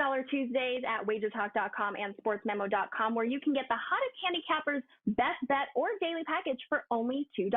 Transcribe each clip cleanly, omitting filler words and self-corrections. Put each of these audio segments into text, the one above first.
$0 Tuesdays at WagerTalk.com and SportsMemo.com, where you can get the hottest handicappers, best bet, or daily package for only $2.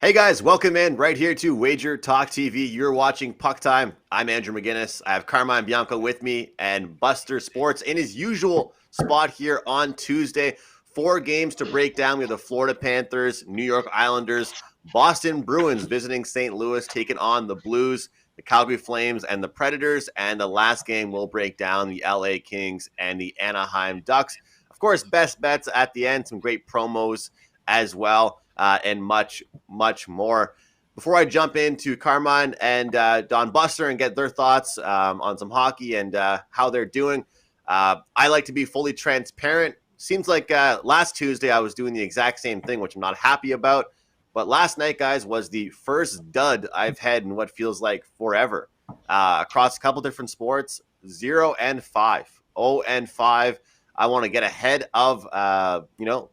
Hey guys, welcome in right here to WagerTalk TV. You're watching Puck Time. I'm Andrew McInnis. I have Carmine Bianco with me and Buster Sports in his usual spot here on Tuesday. 4 games to break down. We have the Florida Panthers, New York Islanders, Boston Bruins visiting St. Louis, taking on the Blues, the Calgary Flames, and the Predators. And the last game will break down the LA Kings and the Anaheim Ducks. Of course, best bets at the end, some great promos as well. And much, much more. Before I jump into Carmine and Don Buster and get their thoughts on some hockey and how they're doing, I like to be fully transparent. Seems like last Tuesday I was doing the exact same thing, which I'm not happy about. But last night, guys, was the first dud I've had in what feels like forever. Across a couple different sports, 0-5, 0-5. I want to get ahead of,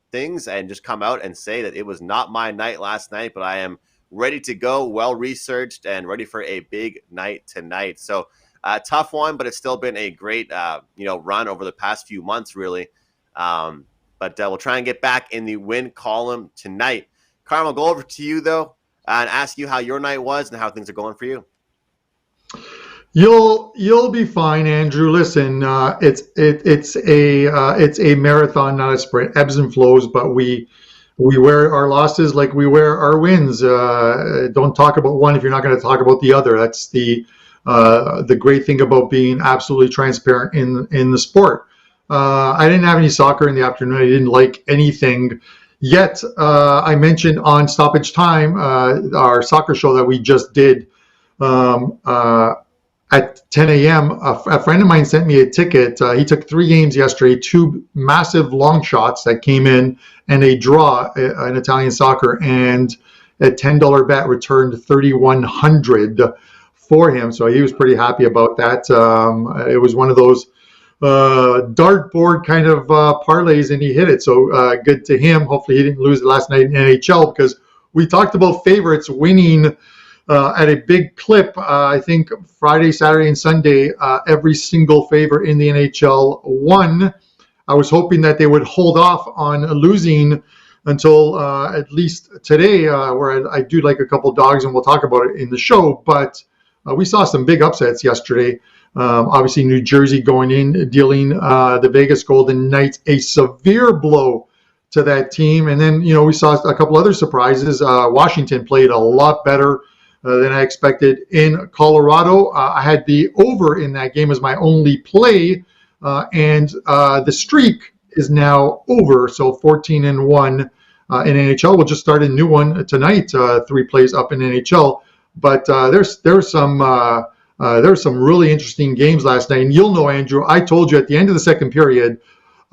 things and just come out and say that it was not my night last night, but I am ready to go, well-researched, and ready for a big night tonight. So tough one, but it's still been a great, run over the past few months, really. But we'll try and get back in the win column tonight. Carm, I'll go over to you, though, and ask you how your night was and how things are going for you. You'll be fine, Andrew. Listen, it's a marathon, not a sprint. Ebbs and flows, but we wear our losses like we wear our wins. Don't talk about one if you're not going to talk about the other. That's the great thing about being absolutely transparent in the sport. I didn't have any soccer in the afternoon. I didn't like anything. Yet I mentioned on Stoppage Time, our soccer show that we just did. At 10 a.m., a friend of mine sent me a ticket. He took 3 games yesterday, 2 massive long shots that came in, and a draw in Italian soccer. And a $10 bet returned $3,100 for him. So he was pretty happy about that. It was one of those dartboard kind of parlays, and he hit it. So good to him. Hopefully he didn't lose it last night in NHL, because we talked about favorites winning at a big clip. I think Friday, Saturday, and Sunday, every single favorite in the NHL won. I was hoping that they would hold off on losing until at least today, where I do like a couple dogs, and we'll talk about it in the show. But we saw some big upsets yesterday. Obviously, New Jersey going in, dealing the Vegas Golden Knights a severe blow to that team. And then, we saw a couple other surprises. Washington played a lot better than I expected in Colorado. I had the over in that game as my only play, and the streak is now over. So 14-1 in NHL. We'll just start a new one tonight. 3 plays up in NHL, but there's some really interesting games last night. And you'll know, Andrew, I told you at the end of the second period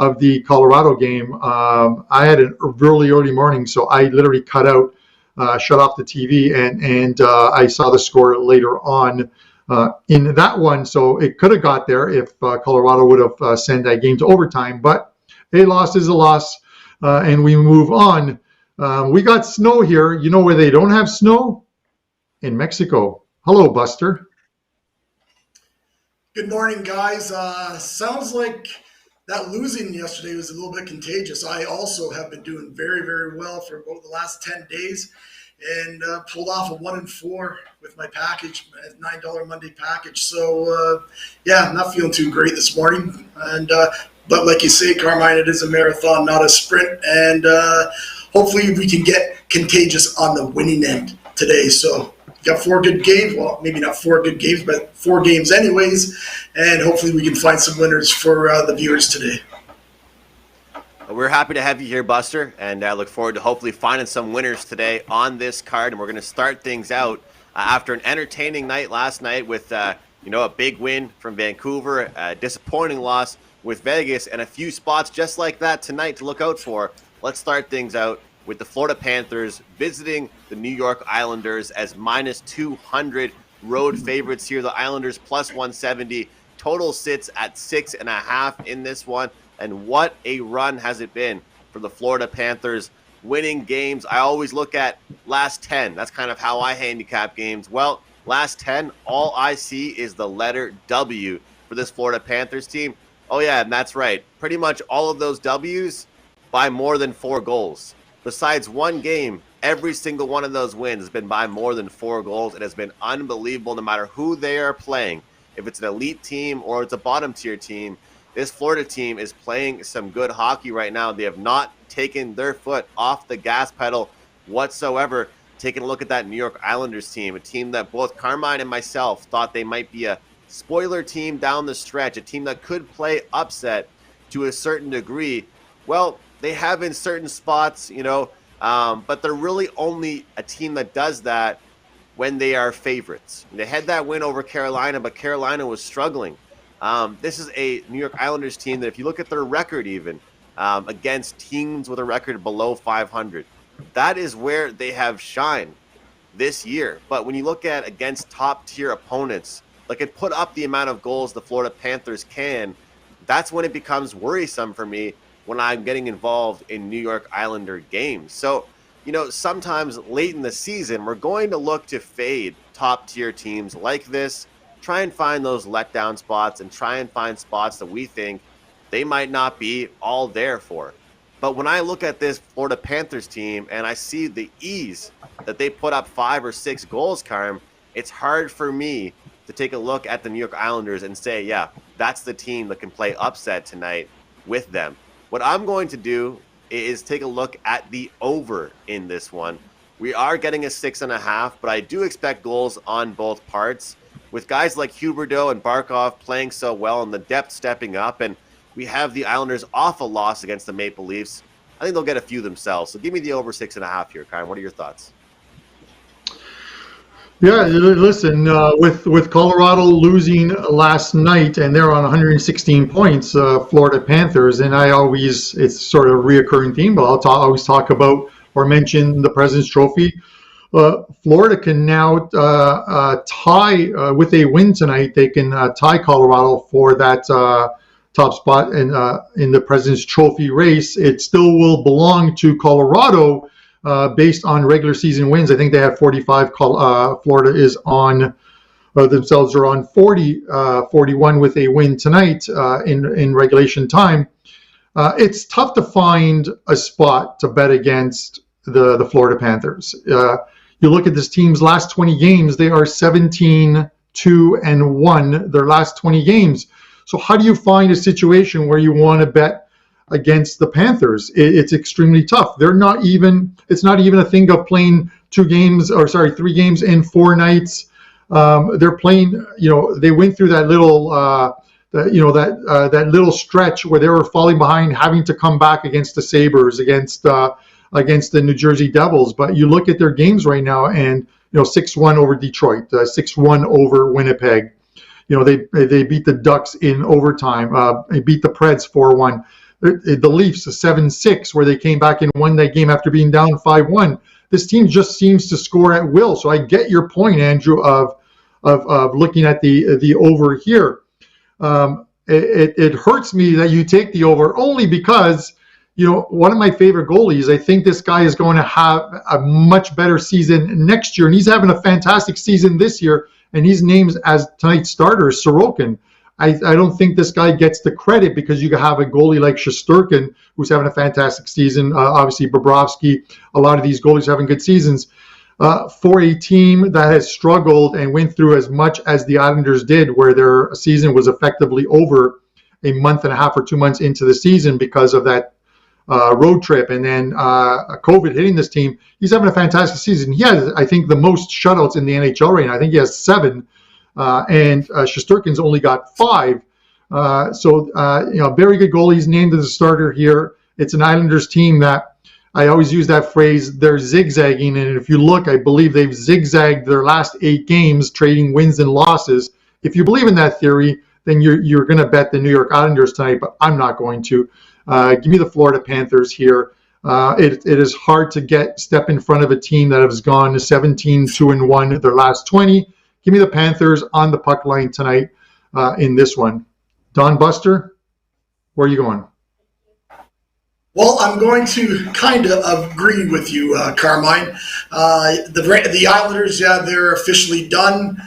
of the Colorado game, I had an early morning, so I literally cut out. Shut off the TV, and I saw the score later on in that one. So it could have got there if Colorado would have sent that game to overtime. But a loss is a loss, and we move on. We got snow here. You know where they don't have snow? In Mexico. Hello, Buster. Good morning, guys. Sounds like that losing yesterday was a little bit contagious. I also have been doing very, very well for about the last 10 days, and pulled off a 1-4 with my package, $9 Monday package. So, I'm not feeling too great this morning. And but like you say, Carmine, it is a marathon, not a sprint. And hopefully we can get contagious on the winning end today. So got 4 good games. Well, maybe not 4 good games, but 4 games anyways. And hopefully we can find some winners for the viewers today. We're happy to have you here, Buster, and I look forward to hopefully finding some winners today on this card. And we're going to start things out after an entertaining night last night with, a big win from Vancouver, a disappointing loss with Vegas, and a few spots just like that tonight to look out for. Let's start things out with the Florida Panthers visiting the New York Islanders as -200 road favorites here. The Islanders +170. Total sits at 6.5 in this one. And what a run has it been for the Florida Panthers, winning games. I always look at last 10. That's kind of how I handicap games. Well, last 10, all I see is the letter W for this Florida Panthers team. Oh, yeah, and that's right. Pretty much all of those W's by more than 4 goals. Besides one game, every single one of those wins has been by more than 4 goals. It has been unbelievable no matter who they are playing. If it's an elite team or it's a bottom-tier team, this Florida team is playing some good hockey right now. They have not taken their foot off the gas pedal whatsoever. Taking a look at that New York Islanders team, a team that both Carmine and myself thought they might be a spoiler team down the stretch, a team that could play upset to a certain degree. Well, they have in certain spots, but they're really only a team that does that when they are favorites. They had that win over Carolina, but Carolina was struggling. This is a New York Islanders team that if you look at their record even, against teams with a record below 500, that is where they have shined this year. But when you look at against top-tier opponents, like it put up the amount of goals the Florida Panthers can, that's when it becomes worrisome for me when I'm getting involved in New York Islander games. So, sometimes late in the season, we're going to look to fade top-tier teams like this, try and find those letdown spots and try and find spots that we think they might not be all there for. But when I look at this Florida Panthers team and I see the ease that they put up 5 or 6 goals, Carm, it's hard for me to take a look at the New York Islanders and say, yeah, that's the team that can play upset tonight with them. What I'm going to do is take a look at the over in this one. We are getting a 6.5, but I do expect goals on both parts. With guys like Huberdeau and Barkov playing so well and the depth stepping up, and we have the Islanders off a loss against the Maple Leafs, I think they'll get a few themselves. So give me the over 6.5 here, Kyle. What are your thoughts? Yeah, listen, with Colorado losing last night and they're on 116 points, Florida Panthers, and it's sort of a reoccurring theme, but I'll always talk about or mention the President's Trophy. Florida can now tie, with a win tonight, they can tie Colorado for that top spot in the President's Trophy race. It still will belong to Colorado based on regular season wins. I think they have 45. Florida is on themselves are on 41 with a win tonight in regulation time. It's tough to find a spot to bet against the Florida Panthers. You look at this team's last 20 games, they are 17-2-1 their last 20 games. So how do you find a situation where you want to bet against the Panthers? It's extremely tough. It's not even a thing of playing 3 games in 4 nights. They're playing, they went through that little, that little stretch where they were falling behind, having to come back against the Sabres, against the New Jersey Devils. But you look at their games right now and, 6-1 over Detroit, 6-1 over Winnipeg. They beat the Ducks in overtime. They beat the Preds 4-1. The Leafs, 7-6, where they came back and won that game after being down 5-1. This team just seems to score at will. So I get your point, Andrew, of looking at the over here. It hurts me that you take the over only because, one of my favorite goalies, I think this guy is going to have a much better season next year. And he's having a fantastic season this year. And he's named as tonight's starter, Sorokin. I don't think this guy gets the credit because you have a goalie like Shesterkin who's having a fantastic season. Obviously, Bobrovsky, a lot of these goalies having good seasons. For a team that has struggled and went through as much as the Islanders did, where their season was effectively over a month and a half or 2 months into the season because of that road trip and then COVID hitting this team, he's having a fantastic season. He has, I think, the most shutouts in the NHL right now. I think he has 7. And Shesterkin's only got 5. Very good goalie. He's named as a starter here. It's an Islanders team that I always use that phrase, they're zigzagging. And if you look, I believe they've zigzagged their last 8 games, trading wins and losses. If you believe in that theory, then you're going to bet the New York Islanders tonight, but I'm not going to. Give me the Florida Panthers here. It is hard to step in front of a team that has gone 17-2-1 their last 20. Give me the Panthers on the puck line tonight in this one. Don Buster, where are you going? Well, I'm going to kind of agree with you, Carmine. The Islanders, yeah, they're officially done.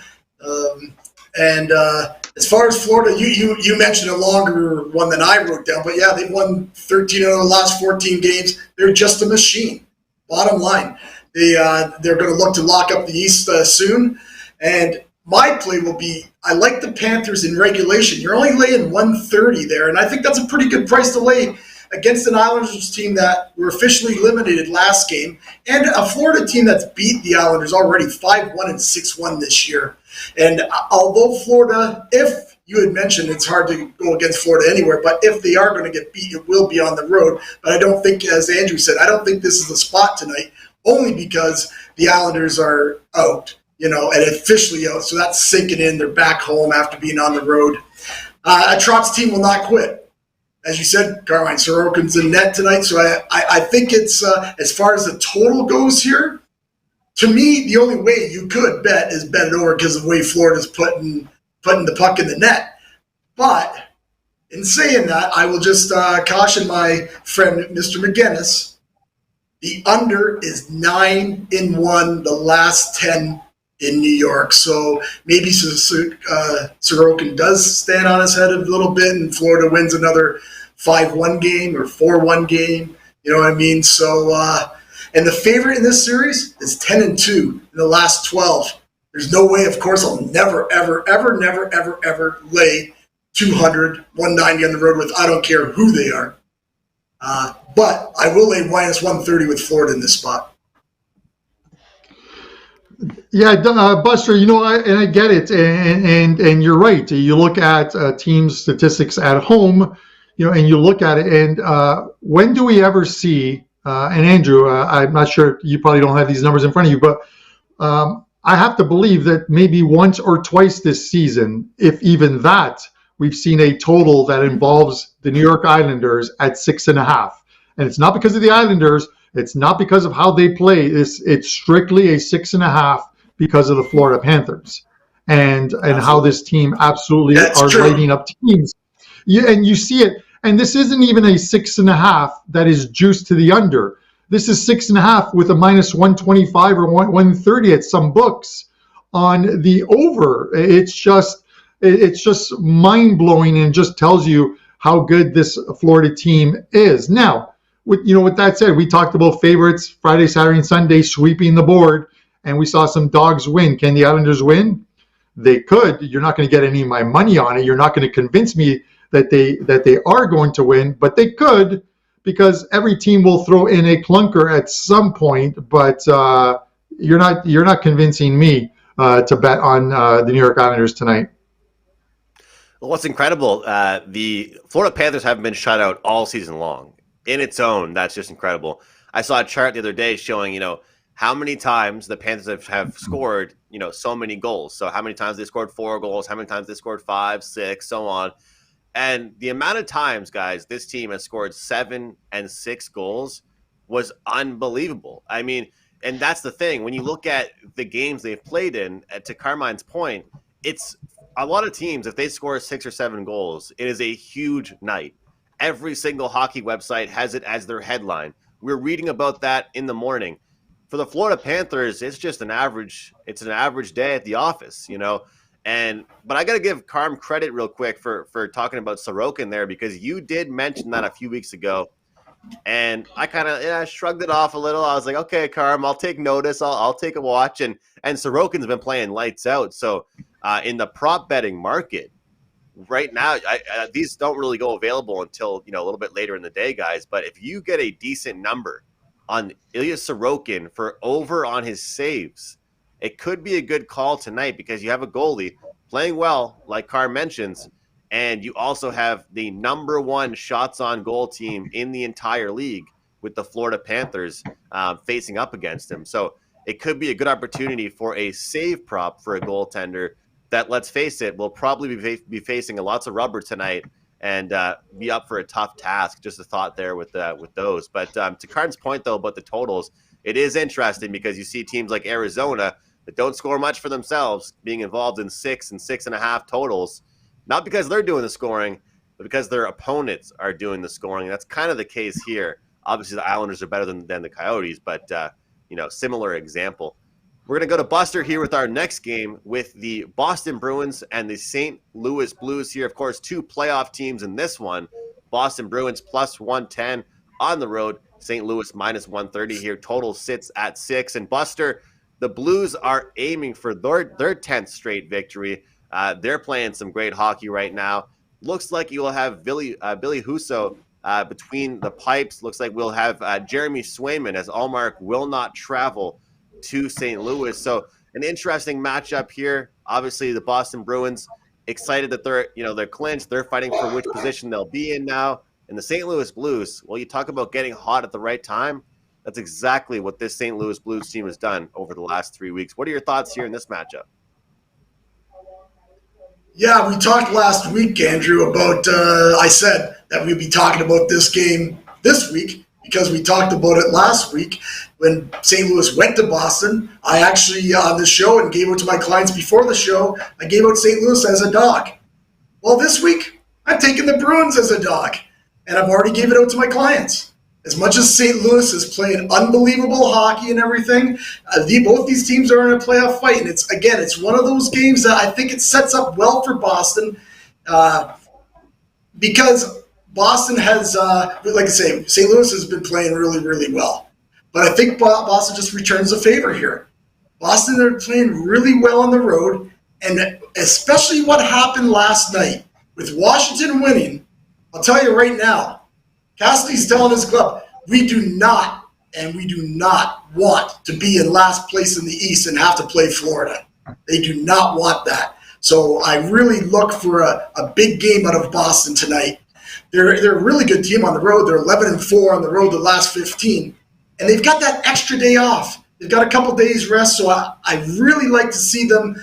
And as far as Florida, you mentioned a longer one than I wrote down, but yeah, they won 13 of the last 14 games. They're just a machine. Bottom line, they're going to look to lock up the East soon. And my play will be, I like the Panthers in regulation. You're only laying 130 there, and I think that's a pretty good price to lay against an Islanders team that were officially eliminated last game, and a Florida team that's beat the Islanders already 5-1 and 6-1 this year. And although Florida, if you had mentioned it's hard to go against Florida anywhere, but if they are going to get beat, it will be on the road. But I don't think, as Andrew said, I don't think this is the spot tonight, only because the Islanders are out, and officially out. So that's sinking in. They're back home after being on the road. A Trot's team will not quit. As you said, Carmine, Sorokin's in net tonight. So I think it's, as far as the total goes here, to me, the only way you could bet is bet it over because of the way Florida's putting the puck in the net. But in saying that, I will just caution my friend, Mr. McInnis. The under is 9-1 the last 10 in New York. So maybe Sorokin does stand on his head a little bit and Florida wins another 5-1 game or 4-1 game. You know what I mean? So, and the favorite in this series is 10-2 in the last 12. There's no way, of course, I'll never, ever, ever, never, ever, ever lay 200, 190 on the road with, I don't care who they are. But I will lay minus 130 with Florida in this spot. Yeah, Buster, I get it, and you're right. You look at team statistics at home, and you look at it, and when do we ever see? And Andrew, I'm not sure, you probably don't have these numbers in front of you, but I have to believe that maybe once or twice this season, if even that, we've seen a total that involves the New York Islanders at 6.5, and it's not because of the Islanders. It's not because of how they play. It's strictly a 6.5 because of the Florida Panthers and how this team absolutely That's are true. lighting up teams. And you see it. And this isn't even a 6.5 that is juiced to the under. This is 6.5 with a minus 125 or 130 at some books on the over. It's just mind blowing and just tells you how good this Florida team is. Now, with that said, we talked about favorites Friday, Saturday, and Sunday sweeping the board, and we saw some dogs win. Can the Islanders win? They could. You're not going to get any of my money on it. You're not going to convince me that they are going to win, but they could, because every team will throw in a clunker at some point. But you're not convincing me to bet on the New York Islanders tonight. Well, what's incredible, the Florida Panthers haven't been shut out all season long. In its own, that's just incredible. I saw a chart the other day showing, how many times the Panthers have scored, so many goals. So how many times they scored 4 goals, how many times they scored 5, 6, so on. And the amount of times, guys, this team has scored 7 and 6 goals was unbelievable. I mean, and that's the thing. When you look at the games they've played in, to Carmine's point, it's a lot of teams, if they score 6 or 7 goals, it is a huge night. Every single hockey website has it as their headline. We're reading about that in the morning. For the Florida Panthers, it's just an average. It's an average day at the office, But I got to give Carm credit real quick for talking about Sorokin there, because you did mention that a few weeks ago, and I kind of shrugged it off a little. I was like, okay, Carm, I'll take notice. I'll take a watch. And Sorokin's been playing lights out. So in the prop betting market, right now, these don't really go available until a little bit later in the day, guys. But if you get a decent number on Ilya Sorokin for over on his saves, it could be a good call tonight, because you have a goalie playing well, like Carr mentions, and you also have the number 1 shots on goal team in the entire league with the Florida Panthers facing up against him. So it could be a good opportunity for a save prop for a goaltender that, let's face it, will probably be facing lots of rubber tonight and be up for a tough task. Just a thought there with those. But to Carn's point, though, about the totals, it is interesting because you see teams like Arizona that don't score much for themselves being involved in 6 and 6.5 totals, not because they're doing the scoring, but because their opponents are doing the scoring. That's kind of the case here. Obviously, the Islanders are better than the Coyotes, but similar example. We're going to go to Buster here with our next game with the Boston Bruins and the St. Louis Blues here. Of course, 2 playoff teams in this one. Boston Bruins plus 110 on the road. St. Louis minus 130 here. Total sits at 6. And Buster, the Blues are aiming for their 10th straight victory. They're playing some great hockey right now. Looks like you will have Billy Husso between the pipes. Looks like we'll have Jeremy Swayman, as Allmark will not travel to St. Louis. So an interesting matchup here. Obviously, the Boston Bruins excited that they're clinched. They're fighting for which position they'll be in now. And the St. Louis Blues, well, you talk about getting hot at the right time. That's exactly what this St. Louis Blues team has done over the last 3 weeks. What are your thoughts here in this matchup? Yeah, we talked last week, Andrew, about I said that we'd be talking about this game this week because we talked about it last week when St. Louis went to Boston. I actually, on the show, and gave it to my clients before the show, I gave out St. Louis as a dog. Well, this week, I'm taking the Bruins as a dog, and I've already gave it out to my clients. As much as St. Louis is playing unbelievable hockey and everything, both these teams are in a playoff fight. And it's one of those games that I think it sets up well for Boston because Boston has, like I say, St. Louis has been playing really, really well. But I think Boston just returns a favor here. Boston are playing really well on the road, and especially what happened last night with Washington winning, I'll tell you right now, Cassidy's telling his club, we do not want to be in last place in the East and have to play Florida. They do not want that. So I really look for a big game out of Boston tonight. They're a really good team on the road. They're 11-4 on the road the last 15. And they've got that extra day off. They've got a couple days rest. So I really like to see them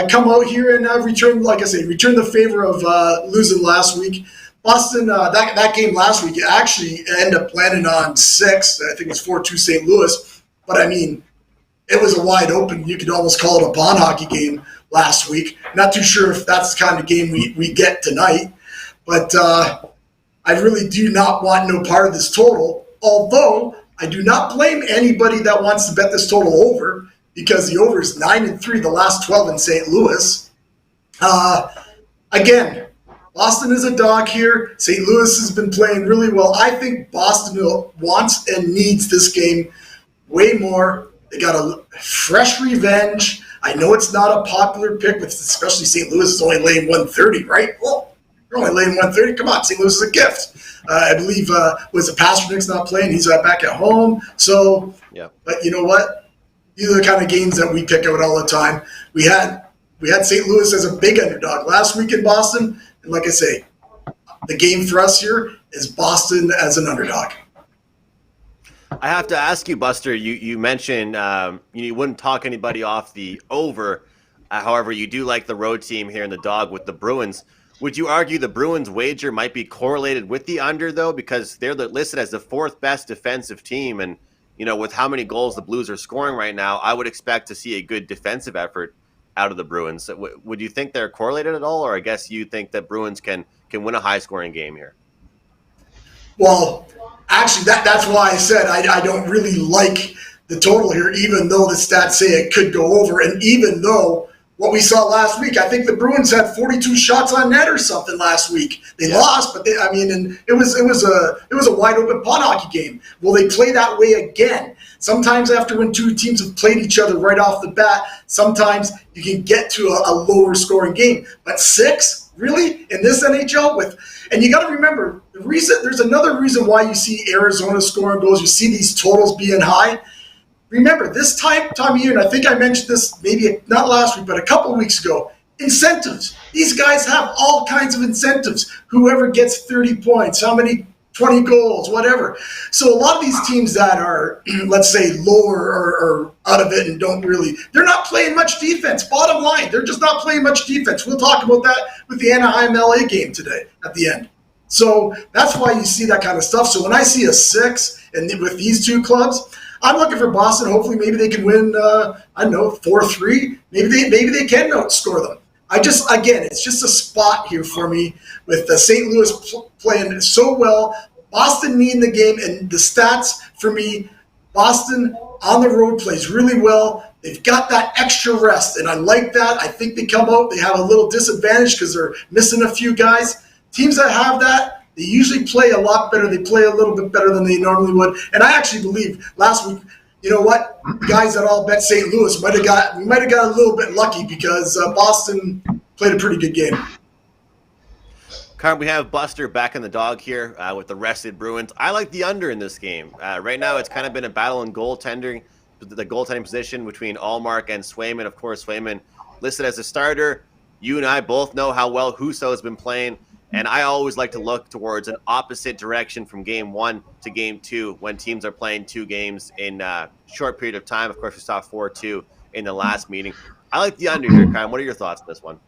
come out here and return the favor of losing last week. Boston, that game last week actually ended up landing on 6. I think it was 4-2 St. Louis. But, I mean, it was a wide open, you could almost call it a pond hockey game last week. Not too sure if that's the kind of game we get tonight. But I really do not want no part of this total, although I do not blame anybody that wants to bet this total over because the over is 9-3 the last 12 in St. Louis. Again, Boston is a dog here. St. Louis has been playing really well. I think Boston wants and needs this game way more. They got a fresh revenge. I know it's not a popular pick, but especially St. Louis is only laying 130, right? Well, you're only laying 130. Come on, St. Louis is a gift. I believe was the Pasternak's not playing. He's back at home. So, yeah. But you know what? These are the kind of games that we pick out all the time. We had St. Louis as a big underdog last week in Boston. And like I say, the game for us here is Boston as an underdog. I have to ask you, Buster, you mentioned you wouldn't talk anybody off the over. However, you do like the road team here in the dog with the Bruins. Would you argue the Bruins wager might be correlated with the under, though, because they're listed as the 4th best defensive team? And, with how many goals the Blues are scoring right now, I would expect to see a good defensive effort out of the Bruins. Would you think they're correlated at all, or I guess you think that Bruins can win a high-scoring game here? Well, actually, that's why I said I don't really like the total here, even though the stats say it could go over, and even though what we saw last week, I think the Bruins had 42 shots on net or something last week. They lost, but and it was a wide open pond hockey game. Will they play that way again? Sometimes after when two teams have played each other right off the bat, sometimes you can get to a lower scoring game. But 6, really, in this NHL and you got to remember there's another reason why you see Arizona scoring goals. You see these totals being high. Remember, this time of year, and I think I mentioned this maybe not last week, but a couple of weeks ago, incentives. These guys have all kinds of incentives. Whoever gets 30 points, how many 20 goals, whatever. So a lot of these teams that are, let's say, lower or out of it and they're not playing much defense. Bottom line, they're just not playing much defense. We'll talk about that with the Anaheim LA game today at the end. So that's why you see that kind of stuff. So when I see a 6 and with these two clubs, I'm looking for Boston. Hopefully, maybe they can win. 4-3. Maybe they can outscore them. it's just a spot here for me with St. Louis playing so well, Boston needing the game, and the stats for me, Boston on the road plays really well. They've got that extra rest, and I like that. I think they come out, they have a little disadvantage because they're missing a few guys. Teams that have that, they usually play a lot better. They play a little bit better than they normally would. And I actually believe last week, you know what, guys that all bet St. Louis might have got a little bit lucky because Boston played a pretty good game. Carm, we have Buster back in the dog here with the rested Bruins. I like the under in this game. Right now, it's kind of been a battle in goaltending, the goaltending position between Allmark and Swayman. Of course, Swayman listed as a starter. You and I both know how well Husso has been playing, and I always like to look towards an opposite direction from game 1 to game 2 when teams are playing 2 games in a short period of time. Of course, we saw 4-2 in the last meeting. I like the under here, Carm. What are your thoughts on this one?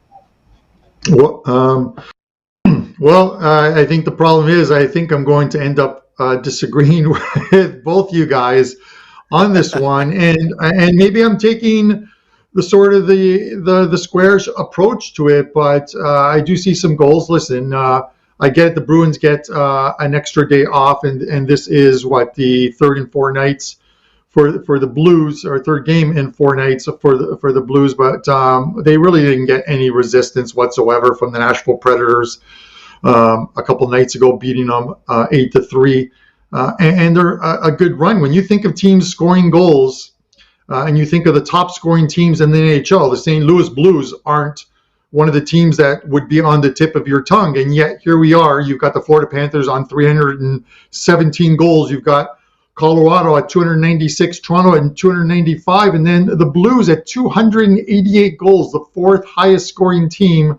Well, I think the problem is I think I'm going to end up disagreeing with both you guys on this one, and maybe I'm taking the sort of the squarish approach to it, but I do see some goals. Listen, I get it, the Bruins get an extra day off, and this is the third in 4 nights for the Blues, or third game in 4 nights for the Blues, but they really didn't get any resistance whatsoever from the Nashville Predators a couple nights ago, beating them 8-3, and they're a good run. When you think of teams scoring goals, and you think of the top scoring teams in the NHL, the St. Louis Blues aren't one of the teams that would be on the tip of your tongue, and yet here we are. You've got the Florida Panthers on 317 goals. You've got Colorado at 296, Toronto at 295, and then the Blues at 288 goals, the 4th highest scoring team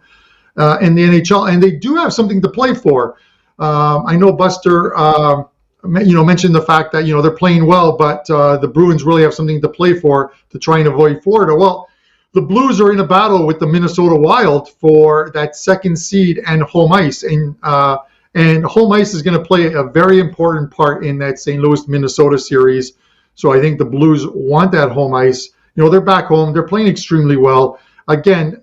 in the NHL, and they do have something to play for. I know Buster, mentioned the fact that they're playing well, but the Bruins really have something to play for to try and avoid Florida. Well, the Blues are in a battle with the Minnesota Wild for that 2nd seed and home ice, and home ice is going to play a very important part in that St. Louis Minnesota series. So I think the Blues want that home ice. They're back home. They're playing extremely well. Again,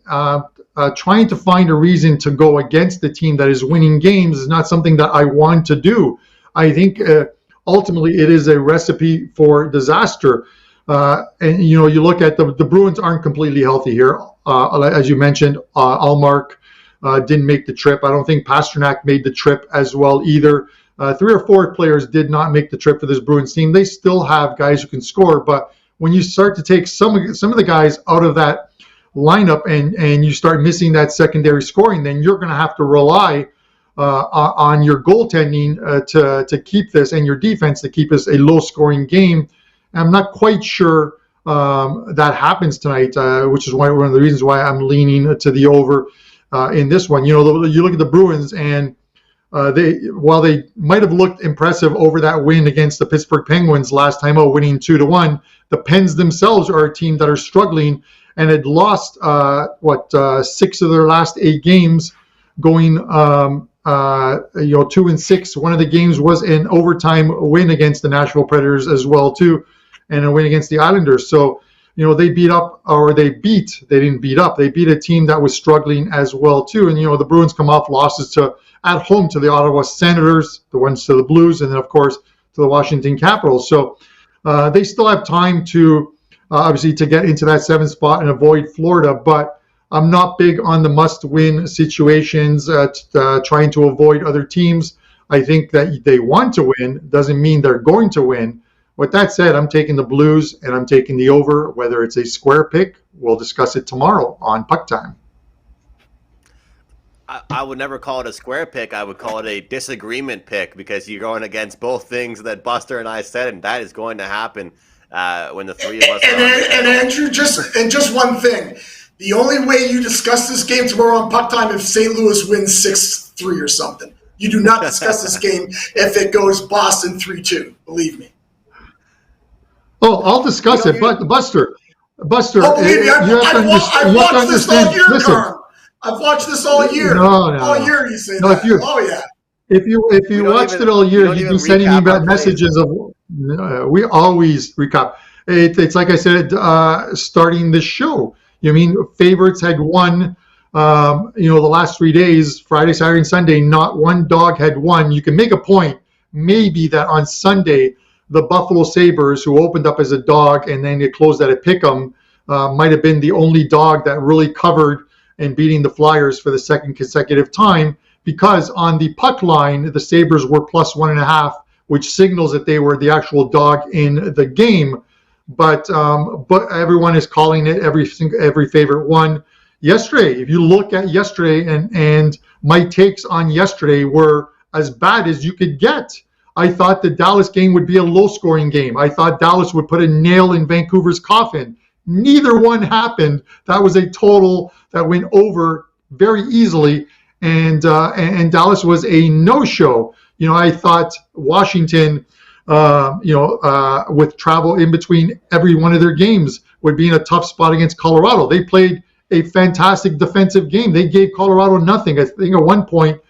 trying to find a reason to go against the team that is winning games is not something that I want to do. I think ultimately it is a recipe for disaster. And you look at the Bruins aren't completely healthy here. As you mentioned, Allmark didn't make the trip. I don't think Pasternak made the trip as well either. 3 or 4 players did not make the trip for this Bruins team. They still have guys who can score, but when you start to take some of the guys out of that lineup and you start missing that secondary scoring, then you're going to have to rely on your goaltending to keep this, and your defense to keep this a low-scoring game. I'm not quite sure that happens tonight, which is one of the reasons why I'm leaning to the over in this one. You look at the Bruins, and while they might have looked impressive over that win against the Pittsburgh Penguins last time out, winning 2-1, the Pens themselves are a team that are struggling and had lost 6 of their last 8 games, going 2-6. One of the games was an overtime win against the Nashville Predators as well too, and a win against the Islanders. So they beat a team that was struggling as well too. And the Bruins come off losses at home to the Ottawa Senators, the ones to the Blues, and then of course to the Washington Capitals. So they still have time to obviously to get into that 7th spot and avoid Florida, but I'm not big on the must-win situations, trying to avoid other teams. I think that they want to win doesn't mean they're going to win. With that said, I'm taking the Blues, and I'm taking the over, whether it's a square pick. We'll discuss it tomorrow on Puck Time. I would never call it a square pick. I would call it a disagreement pick, because you're going against both things that Buster and I said, and that is going to happen when the 3 of us and Andrew, just one thing. The only way you discuss this game tomorrow on Puck Time if St. Louis wins 6-3 or something. You do not discuss this game if it goes Boston 3-2. Believe me. Oh, I'll discuss it, but Buster. Oh, believe me, I've watched this all year, Carm. I've watched this all year. All year you say that. Oh, yeah. If you watched it all year, you'd be sending me back messages of. We always recap. It's like I said, starting this show. Favorites had won the last 3 days, Friday, Saturday, and Sunday, not one dog had won. You can make a point maybe that on Sunday, the Buffalo Sabres, who opened up as a dog and then it closed at a pick'em, might have been the only dog that really covered and beating the Flyers for the second consecutive time, because on the puck line, the Sabres were plus 1.5, which signals that they were the actual dog in the game. But everyone is calling it every favorite one. Yesterday, if you look at yesterday, and my takes on yesterday were as bad as you could get. I thought the Dallas game would be a low-scoring game. I thought Dallas would put a nail in Vancouver's coffin. Neither one happened. That was a total that went over very easily, and Dallas was a no-show. I thought Washington, with travel in between every one of their games, would be in a tough spot against Colorado. They played a fantastic defensive game. They gave Colorado nothing. I think at one point,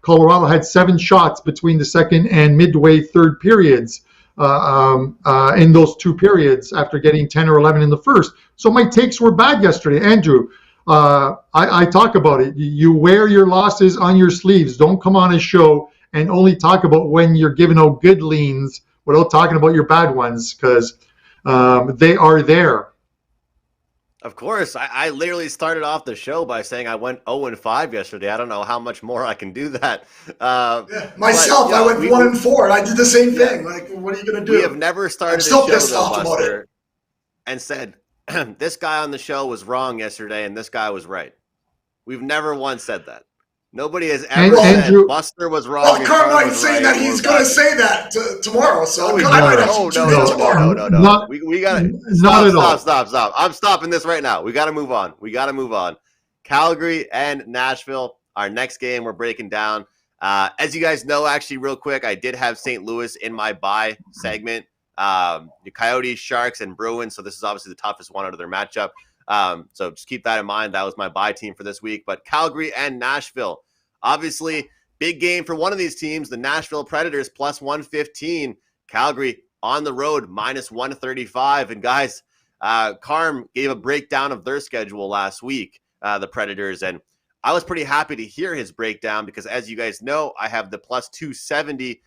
Colorado had 7 shots between the second and midway third periods in those 2 periods after getting 10 or 11 in the first. So my takes were bad yesterday. Andrew, I talk about it. You wear your losses on your sleeves. Don't come on a show and only talk about when you're giving out good leans without talking about your bad ones, because they are there. Of course. I literally started off the show by saying I went 0-5 yesterday. I don't know how much more I can do that. Myself, I went 1-4, and I did the same thing. Like, what are you going to do? We have never started a show, though, Buster, and said, this guy on the show was wrong yesterday, and this guy was right. We've never once said that. Nobody has ever said Buster was wrong. Well, Carmine's saying that he's going to say that tomorrow. So I might actually tune in tomorrow. No. We got to stop. I'm stopping this right now. We got to move on. Calgary and Nashville, our next game we're breaking down. As you guys know, actually, real quick, I did have St. Louis in my bye segment. The Coyotes, Sharks, and Bruins. So this is obviously the toughest one out of their matchup. So just keep that in mind. That was my bye team for this week. But Calgary and Nashville, obviously big game for one of these teams. The Nashville Predators plus 115. Calgary on the road minus 135. And guys, Carm gave a breakdown of their schedule last week, the Predators. And I was pretty happy to hear his breakdown because, as you guys know, I have the plus 270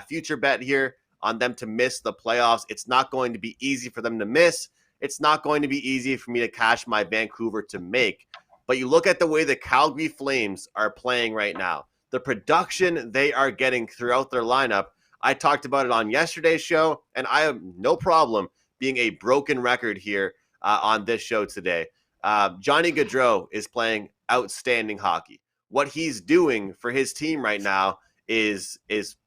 future bet here on them to miss the playoffs. It's not going to be easy for them to miss. It's not going to be easy for me to cash my Vancouver to make. But you look at the way the Calgary Flames are playing right now, the production they are getting throughout their lineup. I talked about it on yesterday's show, and I have no problem being a broken record here on this show today. Johnny Gaudreau is playing outstanding hockey. What he's doing for his team right now is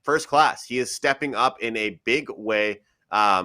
first class. He is stepping up in a big way.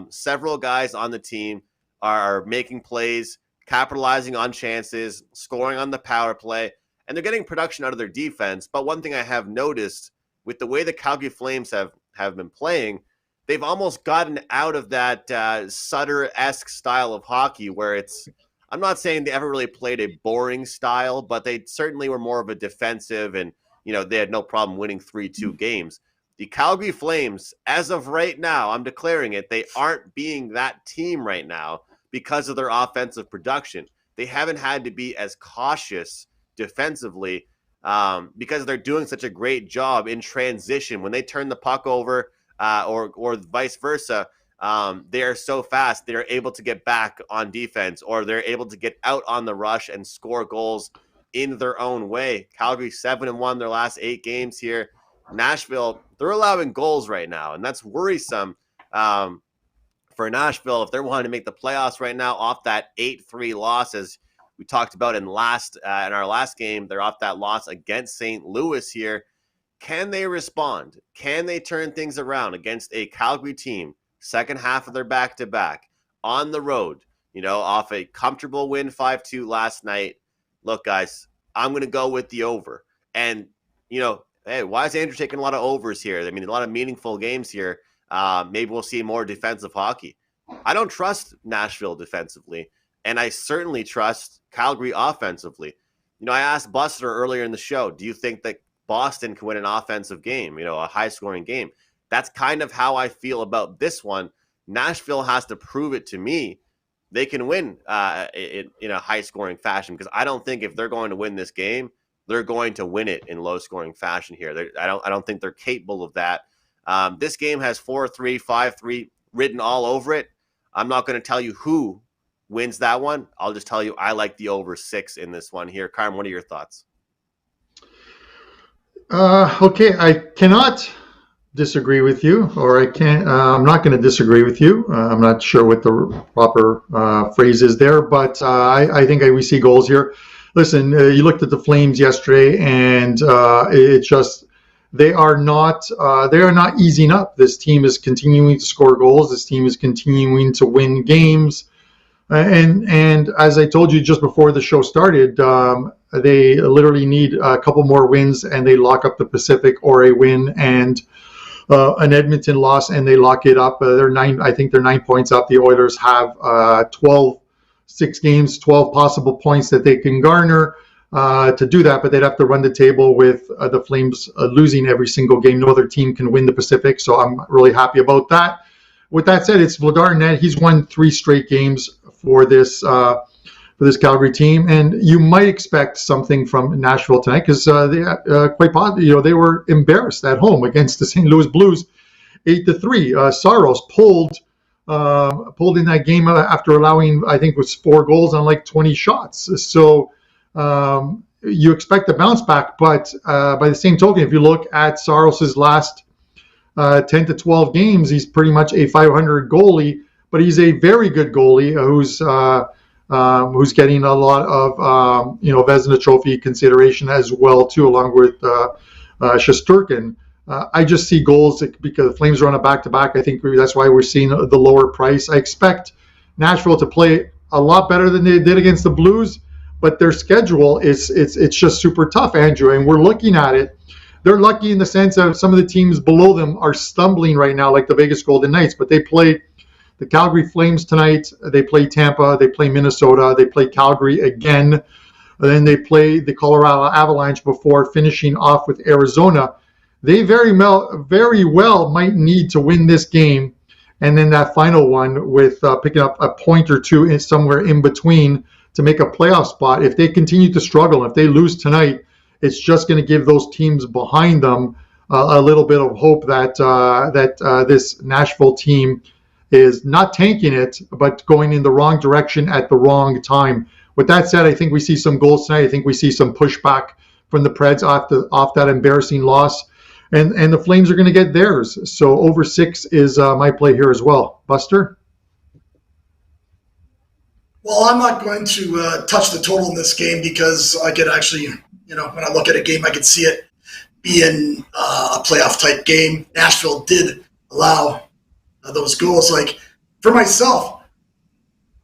Several guys on the team are making plays, capitalizing on chances, scoring on the power play, and they're getting production out of their defense. But one thing I have noticed with the way the Calgary Flames have been playing, they've almost gotten out of that Sutter-esque style of hockey where it's, I'm not saying they ever really played a boring style, but they certainly were more of a defensive and, they had no problem winning 3-2 games. The Calgary Flames, as of right now, I'm declaring it, they aren't being that team right now because of their offensive production. They haven't had to be as cautious defensively because they're doing such a great job in transition. When they turn the puck over or vice versa, they are so fast, they're able to get back on defense or they're able to get out on the rush and score goals in their own way. Calgary 7-1 their last 8 games here. Nashville, they're allowing goals right now, and that's worrisome for Nashville if they're wanting to make the playoffs right now off that 8-3 loss, as we talked about in our last game. They're off that loss against St. Louis here. Can they respond? Can they turn things around against a Calgary team, second half of their back-to-back, on the road, off a comfortable win 5-2 last night? Look, guys, I'm going to go with the over. And, hey, why is Andrew taking a lot of overs here? I mean, a lot of meaningful games here. Maybe we'll see more defensive hockey. I don't trust Nashville defensively, and I certainly trust Calgary offensively. I asked Buster earlier in the show, do you think that Boston can win an offensive game, a high-scoring game? That's kind of how I feel about this one. Nashville has to prove it to me they can win in a high-scoring fashion, because I don't think if they're going to win this game, they're going to win it in low-scoring fashion here. I don't think they're capable of that. This game has 4-3, 5-3 written all over it. I'm not going to tell you who wins that one. I'll just tell you I like the over 6 in this one here. Carm, what are your thoughts? Okay, I cannot disagree with you, or I'm not going to disagree with you. I'm not sure what the proper phrase is there, but I think we see goals here. Listen, you looked at the Flames yesterday, and it's just they are not easing up. This team is continuing to score goals. This team is continuing to win games, and as I told you just before the show started, they literally need a couple more wins, and they lock up the Pacific, or a win and an Edmonton loss, and they lock it up. I think they're 9 points up. The Oilers have 6 games, 12 possible points that they can garner to do that, but they'd have to run the table with the Flames losing every single game. No other team can win the Pacific, so I'm really happy about that. With that said, it's Vladar net. He's won 3 straight games for this Calgary team, and you might expect something from Nashville tonight, because they were embarrassed at home against the St. Louis Blues, 8-3. Saros pulled in that game after allowing, I think it was 4 goals on like 20 shots. So you expect a bounce back, but by the same token, if you look at Saros's last 10 to 12 games, he's pretty much a 500 goalie, but he's a very good goalie who's getting a lot of Vezina Trophy consideration as well too, along with Shesterkin. I just see goals because the Flames are on a back-to-back. I think that's why we're seeing the lower price. I expect Nashville to play a lot better than they did against the Blues, but their schedule it's just super tough, Andrew. And we're looking at it. They're lucky in the sense of some of the teams below them are stumbling right now, like the Vegas Golden Knights, but they play the Calgary Flames tonight. They play Tampa. They play Minnesota. They play Calgary again. And then they play the Colorado Avalanche before finishing off with Arizona. They very well might need to win this game, and then that final one with picking up a point or two somewhere in between to make a playoff spot. If they continue to struggle, if they lose tonight, it's just going to give those teams behind them a little bit of hope that this Nashville team is not tanking it, but going in the wrong direction at the wrong time. With that said, I think we see some goals tonight. I think we see some pushback from the Preds off that embarrassing loss. And the Flames are going to get theirs. So over 6 is my play here as well. Buster? Well, I'm not going to touch the total in this game, because I could actually, when I look at a game, I could see it being a playoff type game. Nashville did allow those goals. Like, for myself,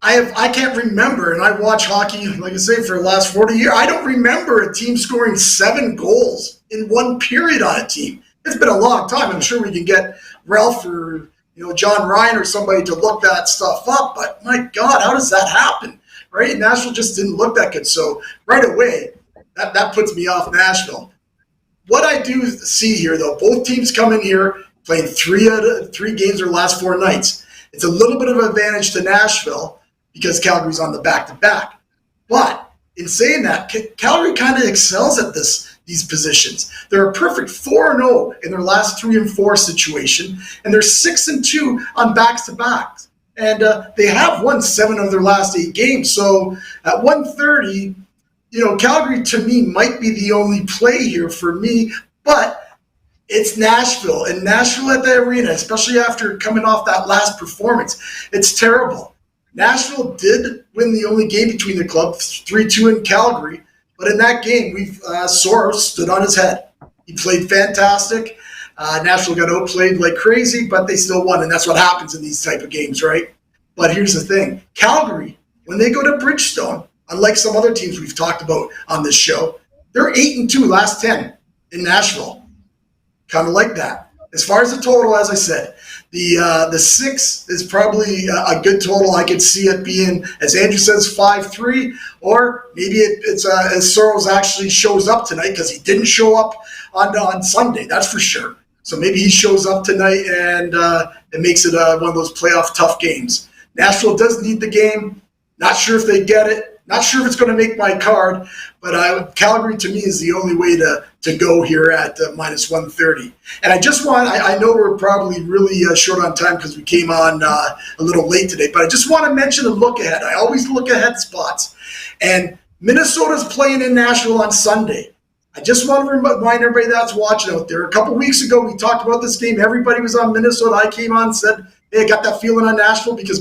I can't remember, and I watch hockey, like I say, for the last 40 years. I don't remember a team scoring 7 goals in one period on a team. It's been a long time. I'm sure we can get Ralph or John Ryan or somebody to look that stuff up, but my God, how does that happen? Right? Nashville just didn't look that good. So right away, that puts me off Nashville. What I do see here, though, both teams come in here playing 3 out of 3 games their last 4 nights. It's a little bit of an advantage to Nashville because Calgary's on the back-to-back. But in saying that, Calgary kind of excels at these positions. They're a perfect 4-0 in their last 3 and 4 situation, and they're 6-2 on backs-to-backs. And they have won 7 of their last 8 games. So at 130, Calgary to me might be the only play here for me, but it's Nashville, and Nashville at the arena, especially after coming off that last performance, it's terrible. Nashville did win the only game between the clubs, 3-2 in Calgary, but in that game, Soros stood on his head. He played fantastic. Nashville got outplayed like crazy, but they still won, and that's what happens in these type of games, right? But here's the thing. Calgary, when they go to Bridgestone, unlike some other teams we've talked about on this show, they're 8-2 last 10 in Nashville. Kind of like that. As far as the total, as I said, the 6 is probably a good total. I could see it being, as Andrew says, 5-3, or maybe it's as Soros actually shows up tonight, because he didn't show up on Sunday, that's for sure. So maybe he shows up tonight and it makes it one of those playoff tough games. Nashville does need the game. Not sure if they get it. Not sure if it's going to make my card, but Calgary to me is the only way to go here at minus 130. And I know we're probably really short on time because we came on a little late today, but I just want to mention a look ahead. I always look ahead spots. And Minnesota's playing in Nashville on Sunday. I just want to remind everybody that's watching out there. A couple weeks ago, we talked about this game. Everybody was on Minnesota. I came on and said, hey, I got that feeling on Nashville because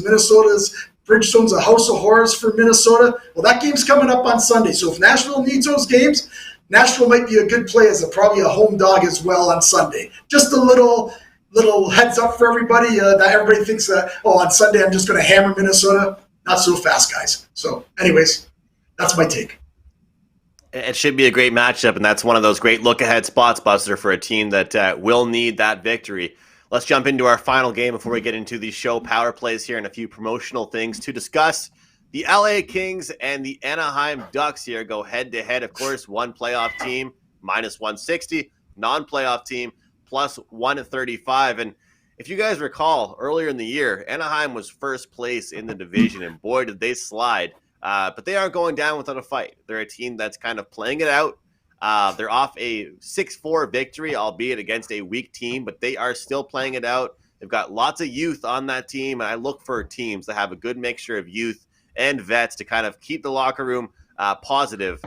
Bridgestone's a house of horrors for Minnesota. Well, that game's coming up on Sunday. So if Nashville needs those games, Nashville might be a good play as probably a home dog as well on Sunday. Just a little heads up for everybody that everybody thinks that, on Sunday I'm just going to hammer Minnesota. Not so fast, guys. So anyways, that's my take. It should be a great matchup, and that's one of those great look-ahead spots, Buster, for a team that will need that victory. Let's jump into our final game before we get into the show power plays here and a few promotional things to discuss. The LA Kings and the Anaheim Ducks here go head-to-head. Of course, one playoff team, minus 160, non-playoff team, plus 135. And if you guys recall, earlier in the year, Anaheim was first place in the division, and boy, did they slide. But they aren't going down without a fight. They're a team that's kind of playing it out. They're off a 6-4 victory, albeit against a weak team, but they are still playing it out. They've got lots of youth on that team, and I look for teams that have a good mixture of youth and vets to kind of keep the locker room positive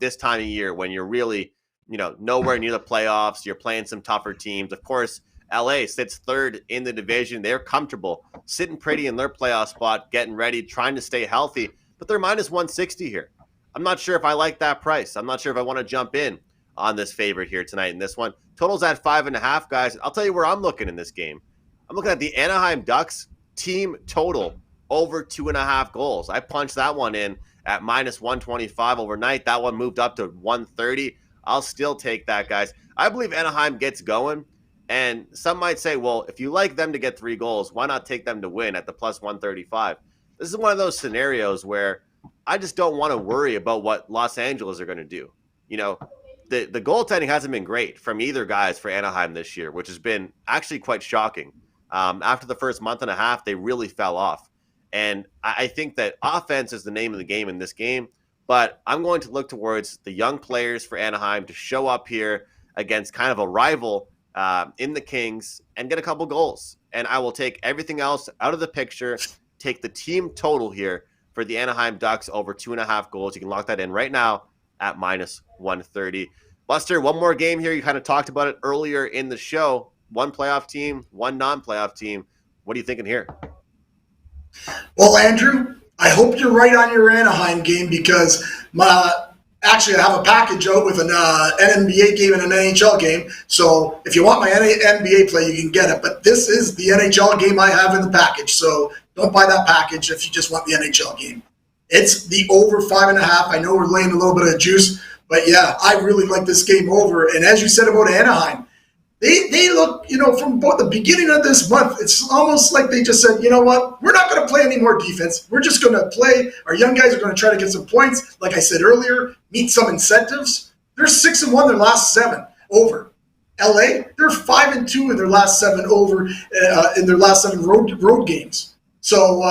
this time of year when you're really, nowhere near the playoffs. You're playing some tougher teams. Of course, LA sits third in the division. They're comfortable, sitting pretty in their playoff spot, getting ready, trying to stay healthy, but they're minus 160 here. I'm not sure if I like that price. I'm not sure if I want to jump in on this favorite here tonight in this one. Total's at 5.5, guys. I'll tell you where I'm looking in this game. I'm looking at the Anaheim Ducks team total over 2.5 goals. I punched that one in at minus 125 overnight. That one moved up to 130. I'll still take that, guys. I believe Anaheim gets going, and some might say, well, if you like them to get 3 goals, why not take them to win at the plus 135? This is one of those scenarios where I just don't want to worry about what Los Angeles are going to do. The goaltending hasn't been great from either guys for Anaheim this year, which has been actually quite shocking. After the first month and a half, they really fell off. And I think that offense is the name of the game in this game, but I'm going to look towards the young players for Anaheim to show up here against kind of a rival in the Kings and get a couple goals. And I will take everything else out of the picture, take the team total here for the Anaheim Ducks over 2.5 goals. You can lock that in right now at minus 130. Buster, one more game here. You kind of talked about it earlier in the show. One playoff team, one non-playoff team. What are you thinking here? Well, Andrew, I hope you're right on your Anaheim game because actually I have a package out with an NBA game and an NHL game. So if you want my NBA play, you can get it. But this is the NHL game I have in the package. So don't buy that package if you just want the NHL game. It's the over 5.5. I know we're laying a little bit of juice, but yeah, I really like this game over. And as you said about Anaheim, they look, from about the beginning of this month, it's almost like they just said, you know what, we're not going to play any more defense. We're just going to play. Our young guys are going to try to get some points. Like I said earlier, meet some incentives. They're 6-1 their last 7 over. LA, they're 5-2 in their last 7 over in their last 7 road games. So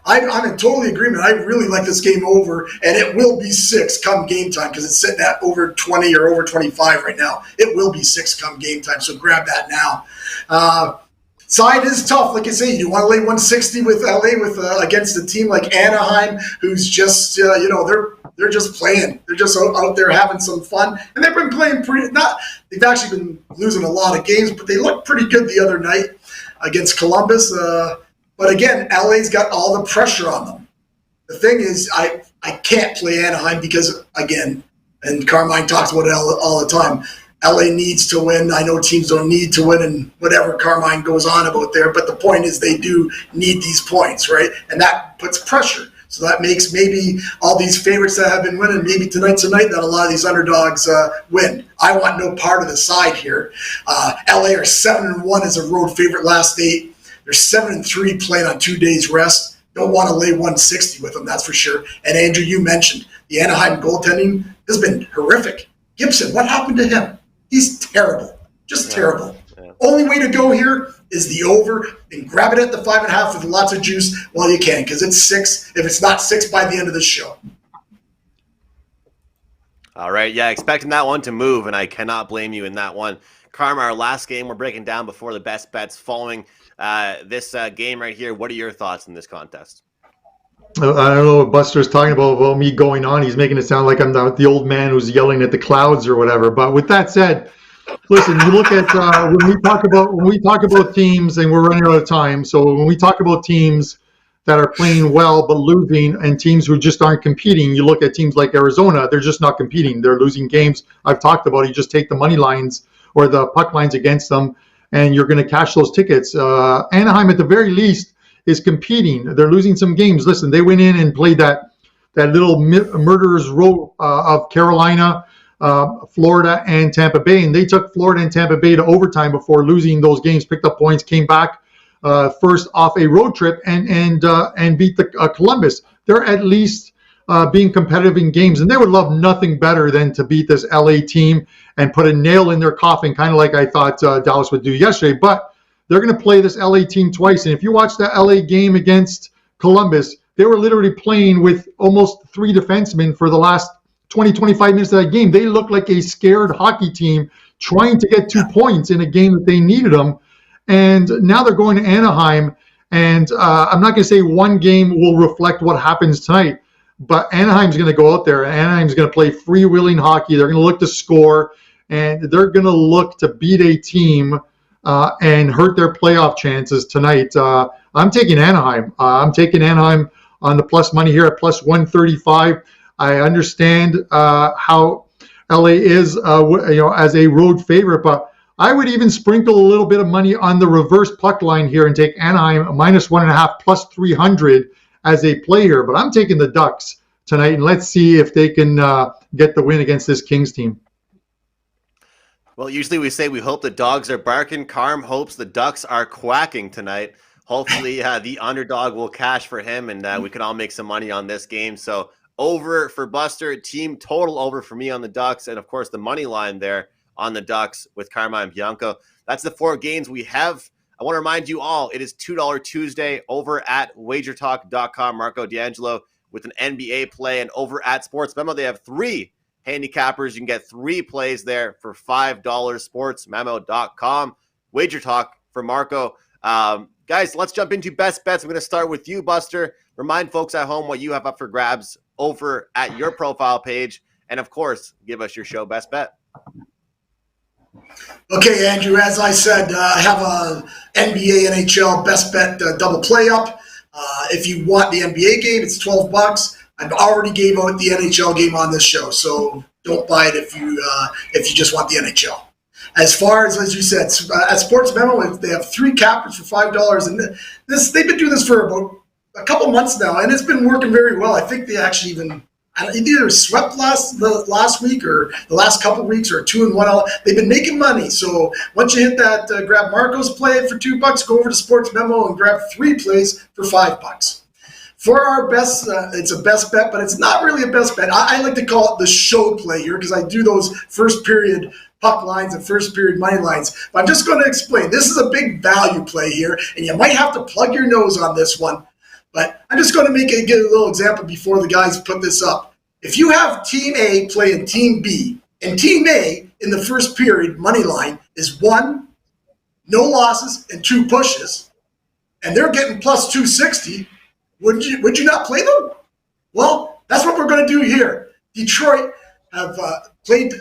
I'm in totally agreement. I really like this game over, and it will be 6 come game time because it's sitting at over 20 or over 25 right now. It will be 6 come game time, so grab that now. Side is tough, like I say. You want to lay 160 with LA against a team like Anaheim, who's just they're just playing. They're just out there having some fun, and they've been playing they've actually been losing a lot of games, but they looked pretty good the other night against Columbus. But again, LA's got all the pressure on them. The thing is, I can't play Anaheim because, again, and Carmine talks about it all the time, LA needs to win. I know teams don't need to win and whatever Carmine goes on about there, but the point is they do need these points, right? And that puts pressure. So that makes maybe all these favorites that have been winning, maybe tonight's a night that a lot of these underdogs win. I want no part of the side here. LA are 7-1 as a road favorite last 8. They're 7-3 playing on 2 days rest. Don't want to lay 160 with them, that's for sure. And Andrew, you mentioned the Anaheim goaltending has been horrific. Gibson, what happened to him? He's terrible, just terrible. Yeah. Only way to go here is the over, and grab it at the 5.5 with lots of juice while you can, because it's 6. If it's not 6 by the end of the show. All right, yeah, expecting that one to move, and I cannot blame you in that one. Karma, our last game we're breaking down before the best bets following this game right here. What are your thoughts in this contest? I don't know what Buster's talking about me going on. He's making it sound like I'm the old man who's yelling at the clouds or whatever. But with that said, listen, you look at when we talk about teams, and we're running out of time. So when we talk about teams that are playing well but losing, and teams who just aren't competing, you look at teams like Arizona. They're just not competing. They're losing games. I've talked about it. You just take the money lines or the puck lines against them, and you're going to cash those tickets. Anaheim, at the very least, is competing. They're losing some games. Listen, they went in and played that little murderer's row of Carolina, Florida, and Tampa Bay, and they took Florida and Tampa Bay to overtime before losing those games, picked up points, came back first off a road trip and beat the Columbus. They're at least being competitive in games, and they would love nothing better than to beat this LA team and put a nail in their coffin, kind of like I thought Dallas would do yesterday. But they're going to play this LA team twice, and if you watch that LA game against Columbus, they were literally playing with almost 3 defensemen for the last 20, 25 minutes of that game. They looked like a scared hockey team trying to get 2 points in a game that they needed them. And now they're going to Anaheim, and I'm not going to say one game will reflect what happens tonight, but Anaheim's going to go out there, and Anaheim's going to play freewheeling hockey. They're going to look to score, and they're going to look to beat a team and hurt their playoff chances tonight. I'm taking Anaheim. I'm taking Anaheim on the plus money here at plus 135. I understand how LA is, as a road favorite, but I would even sprinkle a little bit of money on the reverse puck line here and take Anaheim minus 1.5 plus 300 as a play here. But I'm taking the Ducks tonight, and let's see if they can get the win against this Kings team. Well, usually we say we hope the dogs are barking. Carm hopes the Ducks are quacking tonight. Hopefully the underdog will cash for him, and we can all make some money on this game. So over for Buster, team total over for me on the Ducks, and of course the money line there on the Ducks with Carmine Bianco. That's the 4 games we have. I want to remind you all, it is $2 Tuesday over at WagerTalk.com. Marco D'Angelo with an NBA play, and over at Sports Memo, they have 3 handicappers. You can get 3 plays there for $5. SportsMemo.com. WagerTalk for Marco. Guys, let's jump into best bets. I'm going to start with you, Buster. Remind folks at home what you have up for grabs over at your profile page. And of course, give us your show best bet. Okay, Andrew, as I said, I have a NBA NHL best bet double play up. If you want the NBA game, it's $12. I've already gave out the NHL game on this show, so don't buy it if you just want the NHL. As far as you said, at Sports Memo, they have 3 cappers for $5, and they've been doing this for about a couple months now, and it's been working very well. I think they actually even either swept last week or the last couple weeks, or 2-1. They've been making money. So once you hit that, grab Marco's play for $2. Go over to Sports Memo and grab 3 plays for $5. For our best, it's a best bet, but it's not really a best bet. I like to call it the show play here, because I do those first period puck lines and first period money lines. But I'm just going to explain. This is a big value play here, and you might have to plug your nose on this one. But I'm just going to give a little example before the guys put this up. If you have Team A playing Team B, and Team A in the first period money line is 1, no losses, and 2 pushes, and they're getting plus 260, would you not play them? Well, that's what we're going to do here. Detroit have played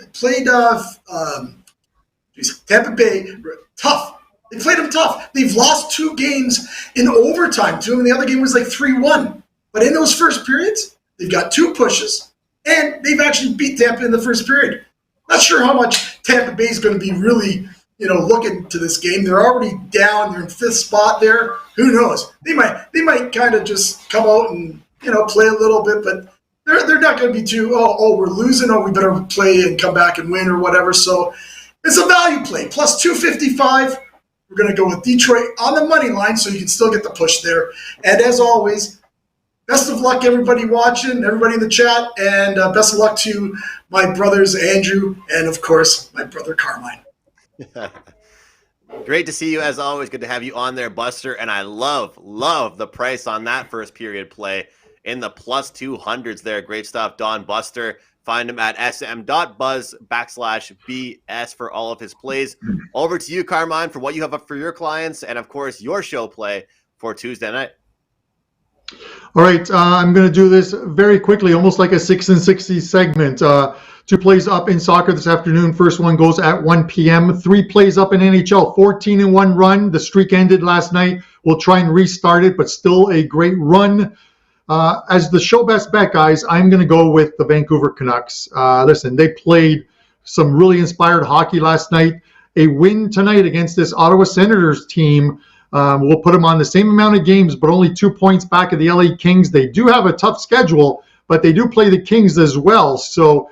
Tampa Bay tough. They played them tough. They've lost 2 games in overtime to them, and the other game was like 3-1. But in those first periods, they've got 2 pushes, and they've actually beat Tampa in the first period. Not sure how much Tampa Bay is going to be really, looking to this game. They're already down. They're in 5th spot there. Who knows? They might kind of just come out and play a little bit, but they're not going to be too. We're losing. We better play and come back and win or whatever. So it's a value play. Plus 255. We're going to go with Detroit on the money line, so you can still get the push there. And as always, best of luck, everybody watching, everybody in the chat, and best of luck to my brothers, Andrew, and, of course, my brother, Carmine. Great to see you as always. Good to have you on there, Buster. And I love the price on that first period play in the plus 200s there. Great stuff, Don Buster. Find him at sm.buzz/BS for all of his plays. Over to you, Carmine, for what you have up for your clients and, of course, your show play for Tuesday night. All right, I'm going to do this very quickly, almost like a 6 and 60 segment. 2 plays up in soccer this afternoon. First one goes at 1 p.m. 3 plays up in NHL. 14-1 run. The streak ended last night. We'll try and restart it, but still a great run. As the show best bet, guys, I'm going to go with the Vancouver Canucks. Listen, they played some really inspired hockey last night. A win tonight against this Ottawa Senators team will put them on the same amount of games, but only 2 points back of the LA Kings. They do have a tough schedule, but they do play the Kings as well. So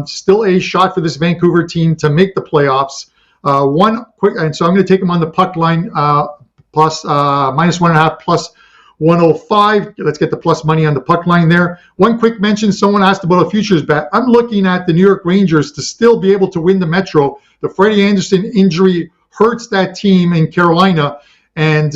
still a shot for this Vancouver team to make the playoffs. And so I'm going to take them on the puck line plus minus 1.5 plus 105. Let's get the plus money on the puck line there. One quick mention, someone asked about a futures bet. I'm looking at the New York Rangers to still be able to win the Metro. The Freddie Anderson injury hurts that team in Carolina, and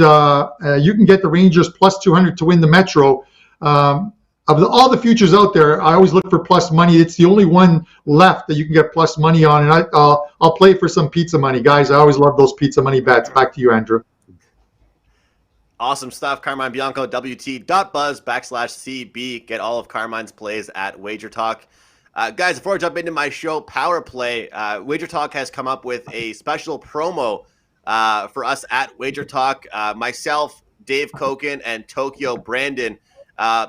you can get the Rangers plus 200 to win the Metro. Of all the futures out there, I always look for plus money. It's the only one left that you can get plus money on, and I'll play for some pizza money. Guys, I always love those pizza money bets. Back to you, Andrew. Awesome stuff. Carmine Bianco, WT.buzz/CB. Get all of Carmine's plays at WagerTalk. Guys, before I jump into my show, Power Play, WagerTalk has come up with a special promo for us at WagerTalk. Myself, Dave Koken, and Tokyo Brandon.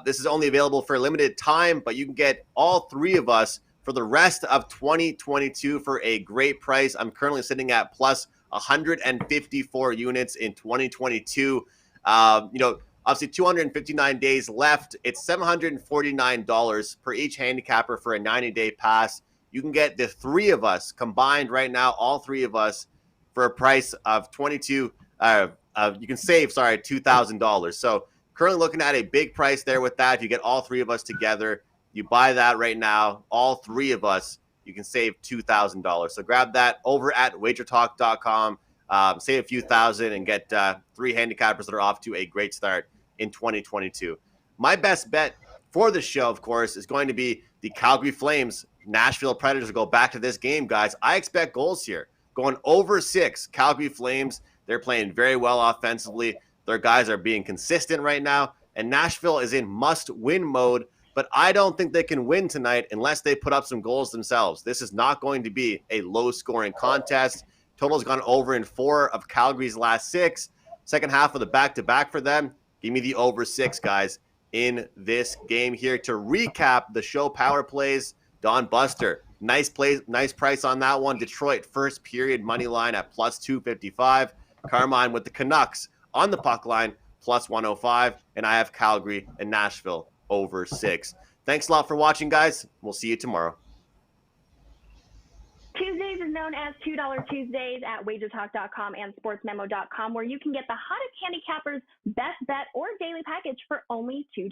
This is only available for a limited time, but you can get all 3 of us for the rest of 2022 for a great price. I'm currently sitting at plus 154 units in 2022. Obviously 259 days left. It's $749 per each handicapper for a 90-day pass. You can get the 3 of us combined right now, all 3 of us, for a price of you can save, $2,000. So currently looking at a big price there with that. If you get all 3 of us together, you buy that right now, all 3 of us, you can save $2,000. So grab that over at wagertalk.com. Save a few thousand and get 3 handicappers that are off to a great start in 2022. My best bet for the show, of course, is going to be the Calgary Flames. Nashville Predators go back to this game, guys. I expect goals here. Going over 6. Calgary Flames, they're playing very well offensively. Their guys are being consistent right now. And Nashville is in must-win mode. But I don't think they can win tonight unless they put up some goals themselves. This is not going to be a low-scoring contest. Total's gone over in 4 of Calgary's last 6. Second half of the back-to-back for them. Give me the over 6, guys, in this game here. To recap the show power plays, Don Buster, nice price on that one. Detroit first period money line at plus 255. Carmine with the Canucks on the puck line, plus 105. And I have Calgary and Nashville over 6. Thanks a lot for watching, guys. We'll see you tomorrow. Tuesdays is known as $2 Tuesdays at WagerTalk.com and SportsMemo.com, where you can get the hottest handicappers, best bet, or daily package for only $2.